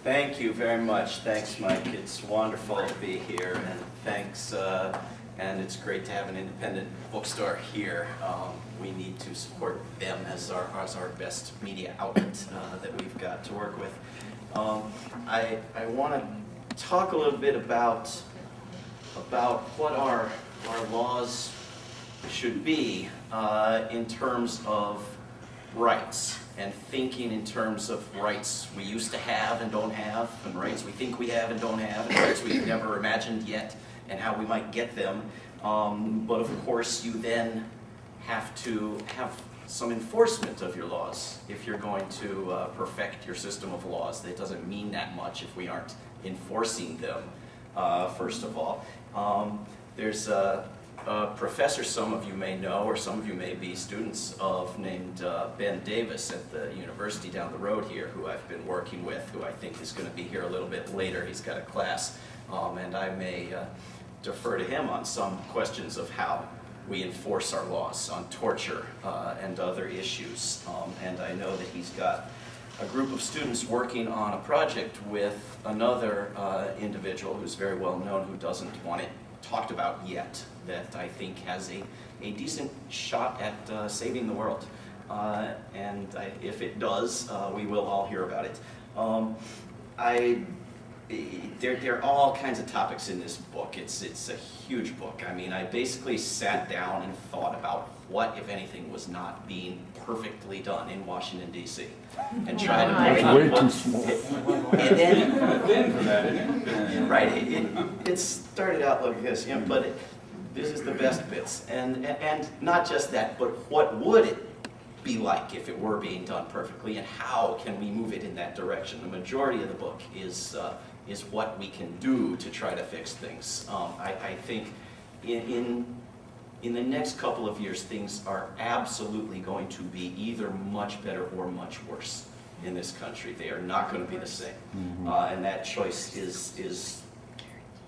Thank you very much. Thanks, Mike. It's wonderful to be here, and thanks. And it's great to have an independent bookstore here. We need to support them as our best media outlet that we've got to work with. I want to talk a little bit about what our laws should be in terms of rights, and thinking in terms of rights we used to have and don't have, and rights we think we have and don't have, and rights we've never imagined yet, and how we might get them. But of course, you then have to have some enforcement of your laws if you're going to perfect your system of laws. That doesn't mean that much if we aren't enforcing them, first of all. There's a professor some of you may know, or some of you may be students of, named Ben Davis at the university down the road here, who I've been working with, who I think is going to be here a little bit later. He's got a class, and I may defer to him on some questions of how we enforce our laws on torture and other issues. And I know that he's got a group of students working on a project with another individual who's very well known, who doesn't want it talked about yet, that I think has a decent shot at saving the world. And if it does, we will all hear about it. There are all kinds of topics in this book. It's a huge book. I mean, I basically sat down and thought about what, if anything, was not being perfectly done in Washington, D.C. and tried to Way too small. And then, right, it started out like this, you know, but this is the best bits. And not just that, but what would it be like if it were being done perfectly, and how can we move it in that direction? The majority of the book is what we can do to try to fix things. I think in the next couple of years, things are absolutely going to be either much better or much worse in this country. They are not going to be the same. And that choice is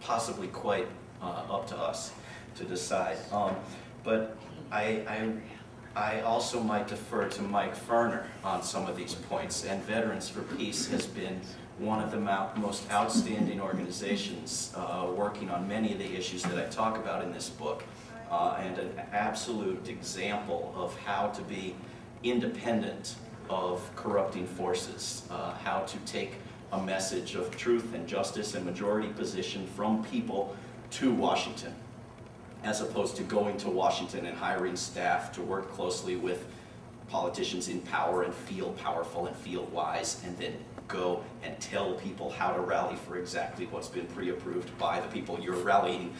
possibly quite up to us to decide. But I also might defer to Mike Ferner on some of these points. And Veterans for Peace has been one of the most outstanding organizations working on many of the issues that I talk about in this book, and an absolute example of how to be independent of corrupting forces, how to take a message of truth and justice and majority position from people to Washington, as opposed to going to Washington and hiring staff to work closely with politicians in power and feel powerful and feel wise, and then go and tell people how to rally for exactly what's been pre-approved by the people you're rallying,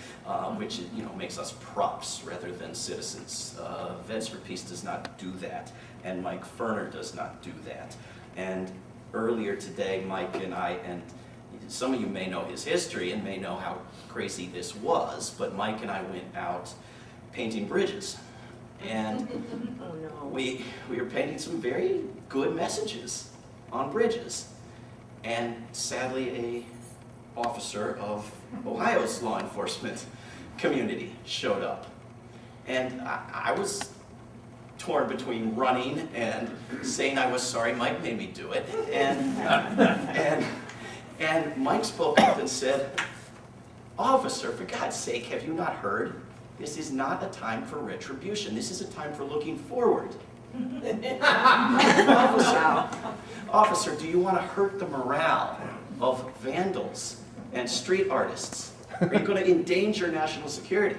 which makes us props rather than citizens. Vets for Peace does not do that, and Mike Ferner does not do that. And earlier today, Mike and I, and some of you may know his history and may know how crazy this was, but Mike and I went out painting bridges. And oh, no. we were painting some very good messages on bridges. And sadly, a officer of Ohio's law enforcement community showed up. And I was torn between running and saying I was sorry. Mike made me do it. And Mike spoke up and said, "Officer, for God's sake, have you not heard? This is not a time for retribution. This is a time for looking forward." Officer, do you want to hurt the morale of vandals and street artists? Are you going to endanger national security?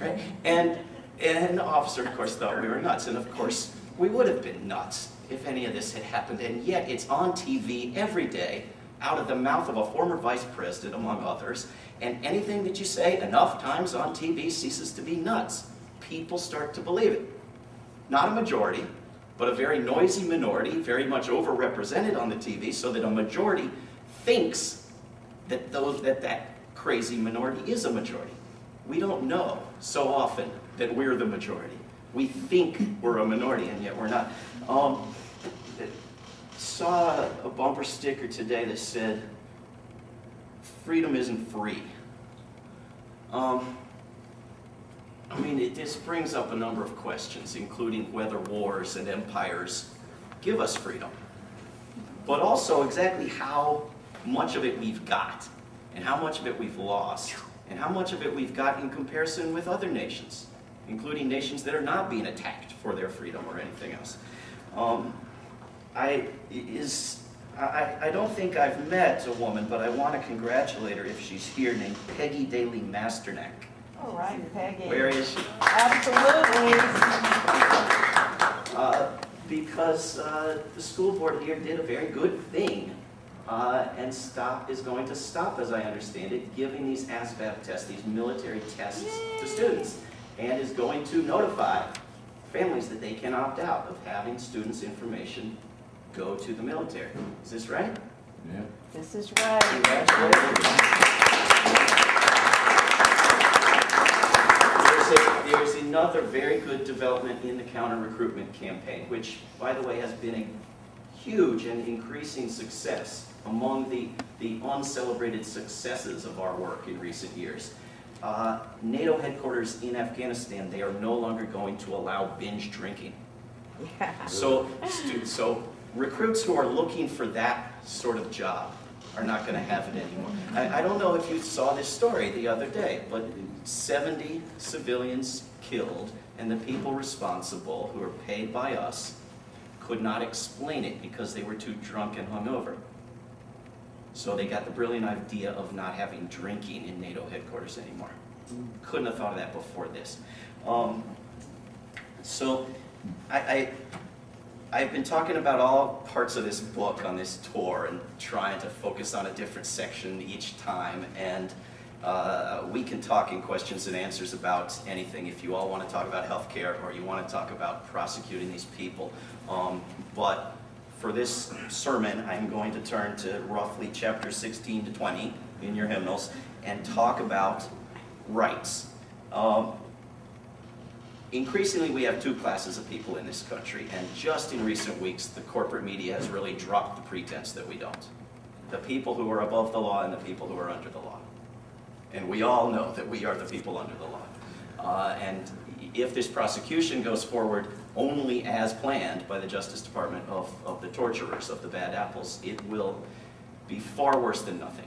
Right? And the officer, of course, thought we were nuts. And of course, we would have been nuts if any of this had happened. And yet, it's on TV every day, out of the mouth of a former vice president, among others. And anything that you say enough times on TV ceases to be nuts. People start to believe it. Not a majority, but a very noisy minority, very much overrepresented on the TV, so that a majority thinks that that crazy minority is a majority. We don't know so often that we're the majority. We think we're a minority, and yet we're not. Saw a bumper sticker today that said, "Freedom isn't free." I mean, this brings up a number of questions, including whether wars and empires give us freedom, but also exactly how much of it we've got, and how much of it we've lost, and how much of it we've got in comparison with other nations, including nations that are not being attacked for their freedom or anything else. I don't think I've met a woman, but I want to congratulate her if she's here, named Peggy Daly Masternack. All right, Peggy. Where is she? Absolutely. Because the school board here did a very good thing and is going to stop, as I understand it, giving these ASVAB tests, these military tests to students, and is going to notify families that they can opt out of having students' information go to the military. Is this right? Yeah. This is right. Congratulations. There's another very good development in the counter-recruitment campaign, which, by the way, has been a huge and increasing success among the uncelebrated successes of our work in recent years. NATO headquarters in Afghanistan, they are no longer going to allow binge drinking. So recruits who are looking for that sort of job are not going to have it anymore. I don't know if you saw this story the other day, but 70 civilians killed, and the people responsible, who are paid by us, could not explain it because they were too drunk and hungover. So they got the brilliant idea of not having drinking in NATO headquarters anymore. Couldn't have thought of that before this. So I've been talking about all parts of this book on this tour and trying to focus on a different section each time, and we can talk in questions and answers about anything if you all want to talk about healthcare or you want to talk about prosecuting these people. But for this sermon, I'm going to turn to roughly chapter 16 to 20 in your hymnals and talk about rights. Increasingly, we have two classes of people in this country, and just in recent weeks, the corporate media has really dropped the pretense that we don't. The people who are above the law and the people who are under the law. And we all know that we are the people under the law. And if this prosecution goes forward only as planned by the Justice Department of the torturers, of the bad apples, it will be far worse than nothing.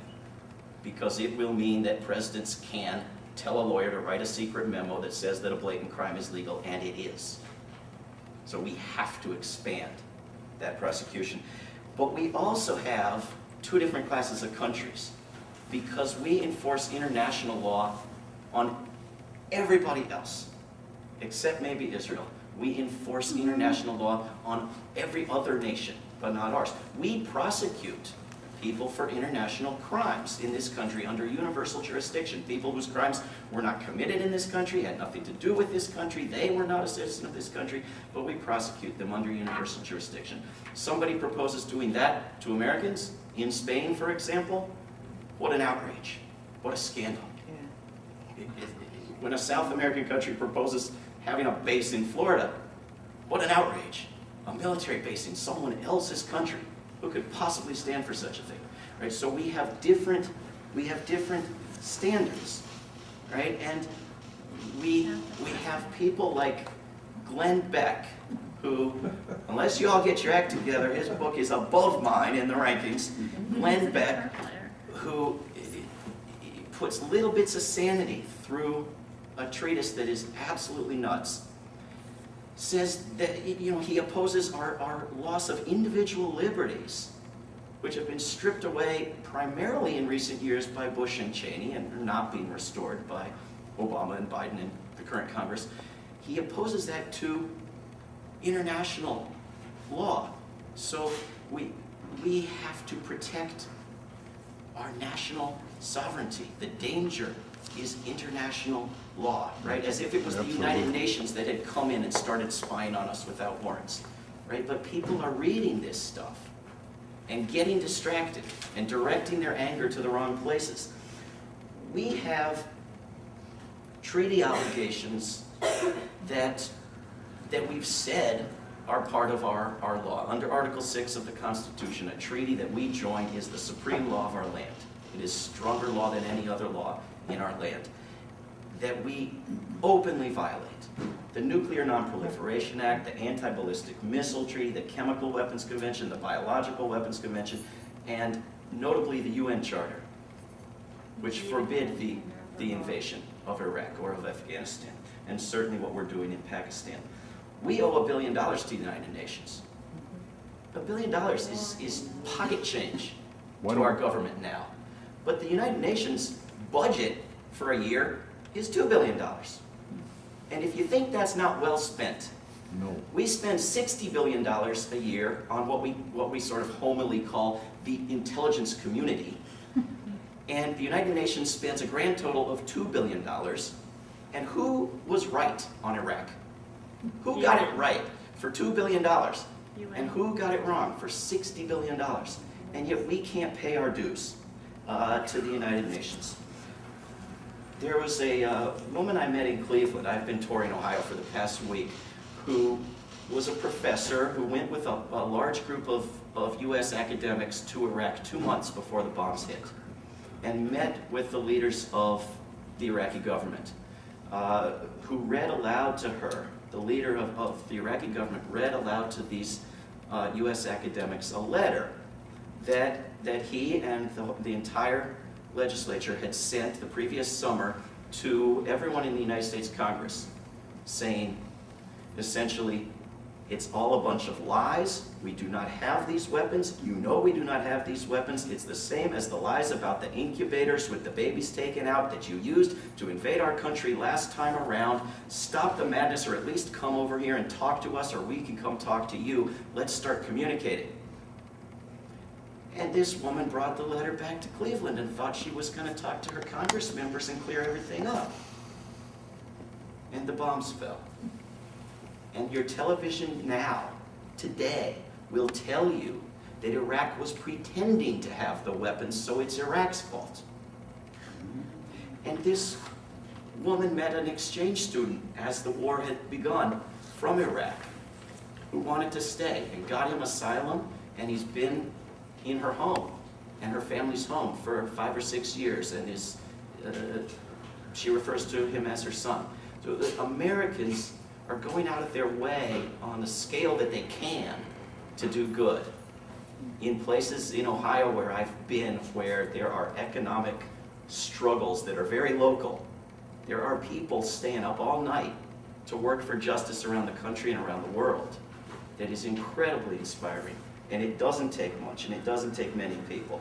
Because it will mean that presidents can tell a lawyer to write a secret memo that says that a blatant crime is legal, and it is. So we have to expand that prosecution. But we also have two different classes of countries, because we enforce international law on everybody else, except maybe Israel. We enforce international law on every other nation, but not ours. We prosecute people for international crimes in this country under universal jurisdiction. People whose crimes were not committed in this country, had nothing to do with this country, they were not a citizen of this country, but we prosecute them under universal jurisdiction. Somebody proposes doing that to Americans, in Spain, for example, what an outrage, what a scandal. When a South American country proposes having a base in Florida, what an outrage. A military base in someone else's country. Who could possibly stand for such a thing, right? So we have different standards, right? And we have people like Glenn Beck, who, unless you all get your act together, his book is above mine in the rankings. Glenn Beck, who puts little bits of sanity through a treatise that is absolutely nuts, says that he opposes our loss of individual liberties, which have been stripped away primarily in recent years by Bush and Cheney and are not being restored by Obama and Biden and the current Congress. He opposes that to international law. So we have to protect our national sovereignty. The danger is international law, right? As if it was the United Nations that had come in and started spying on us without warrants, right? But people are reading this stuff and getting distracted and directing their anger to the wrong places. We have treaty obligations that we've said are part of our law. Under Article 6 of the Constitution, a treaty that we joined is the supreme law of our land. It is stronger law than any other law in our land, that we openly violate. The Nuclear Non-Proliferation Act, the Anti-Ballistic Missile Treaty, the Chemical Weapons Convention, the Biological Weapons Convention, and notably the UN Charter, which forbid the invasion of Iraq or of Afghanistan, and certainly what we're doing in Pakistan. We owe $1 billion to the United Nations. $1 billion is pocket change to our government now. But the United Nations budget for a year is $2 billion. And if you think that's not well spent, No. we spend $60 billion a year on what we sort of homily call the intelligence community. And the United Nations spends a grand total of $2 billion. And who was right on Iraq? Who got it right for $2 billion? And who got it wrong for $60 billion? And yet we can't pay our dues to the United Nations. There was a woman I met in Cleveland. I've been touring Ohio for the past week, who was a professor who went with a large group of U.S. academics to Iraq 2 months before the bombs hit, and met with the leaders of the Iraqi government, who read aloud to her. The leader of the Iraqi government read aloud to these U.S. academics a letter that he and the entire legislature had sent the previous summer to everyone in the United States Congress, saying, essentially, it's all a bunch of lies. We do not have these weapons. You know we do not have these weapons. It's the same as the lies about the incubators with the babies taken out that you used to invade our country last time around. Stop the madness, or at least come over here and talk to us, or we can come talk to you. Let's start communicating. And this woman brought the letter back to Cleveland and thought she was going to talk to her Congress members and clear everything up. And the bombs fell. And your television now, today, will tell you that Iraq was pretending to have the weapons, so it's Iraq's fault. And this woman met an exchange student as the war had begun from Iraq, who wanted to stay and got him asylum, and he's been in her home and her family's home for 5 or 6 years, and she refers to him as her son. So the Americans are going out of their way on the scale that they can to do good. In places in Ohio where I've been, where there are economic struggles that are very local, there are people staying up all night to work for justice around the country and around the world. That is incredibly inspiring. And it doesn't take much, and it doesn't take many people.